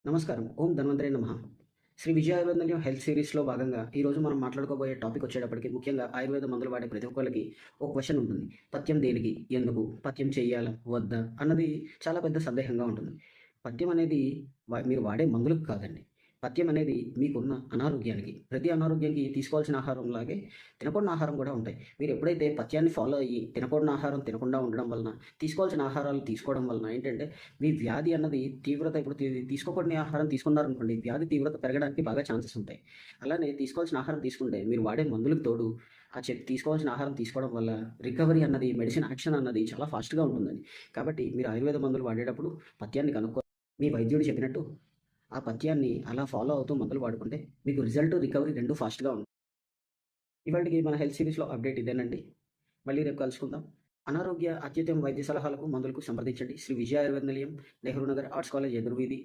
నమస్కారం. ఓం ధన్వంతరే నమః. శ్రీ విజయ ఆయుర్వేదం హెల్త్ సిరీస్‌లో భాగంగా ఈరోజు మనం మాట్లాడుకోబోయే టాపిక్ వచ్చేటప్పటికి ముఖ్యంగా ఆయుర్వేద మందులు వాడే ప్రతి ఒక్కళ్ళకి ఒక క్వెషన్ ఉంటుంది. పథ్యం దేనికి? ఎందుకు? పథ్యం చేయాలా? వద్దా? అన్నది చాలా పెద్ద సందేహంగా ఉంటుంది. పథ్యం అనేది మీరు వాడే మందులకు కాదండి. పథ్యం అనేది మీకున్న అనారోగ్యానికి, ప్రతి అనారోగ్యానికి తీసుకోవాల్సిన ఆహారంలాగే తినకూడని ఆహారం కూడా ఉంటాయి. మీరు ఎప్పుడైతే పథ్యాన్ని ఫాలో అయ్యి తినకూడని ఆహారం తినకుండా ఉండడం వలన, తీసుకోవాల్సిన ఆహారాలు తీసుకోవడం వలన ఏంటంటే మీ వ్యాధి అన్నది తీవ్రత ఇప్పుడు తీసుకోకూడని ఆహారం తీసుకున్నారనుకోండి, వ్యాధి తీవ్రత పెరగడానికి బాగా ఛాన్సెస్ ఉంటాయి. అలానే తీసుకోవాల్సిన ఆహారం తీసుకుంటే, మీరు వాడే మందులకు తోడు తీసుకోవాల్సిన ఆహారం తీసుకోవడం వల్ల రికవరీ అన్నది, మెడిసిన్ యాక్షన్ అన్నది చాలా ఫాస్ట్‌గా ఉంటుందండి. కాబట్టి మీరు ఆయుర్వేద మందులు వాడేటప్పుడు పథ్యాన్ని మీ వైద్యుడు చెప్పినట్టు ఆ పథ్యాన్ని అలా ఫాలో అవుతూ మందులు వాడుకుంటే మీకు రిజల్ట్, రికవరీ 2 ఫాస్ట్‌గా ఉంటుంది. ఇవాల్టికి మన హెల్త్ సీరీస్‌లో అప్డేట్ ఇదేనండి. మళ్ళీ రేపు కలుసుకుందాం. అనారోగ్య అత్యుత్తమ వైద్య సలహాలకు, మందులకు సంప్రదించండి. శ్రీ విజయ ఆయుర్వేద నిలయం, నెహ్రూ నగర్, ఆర్ట్స్ కాలేజ్ ఎదురు వీధి,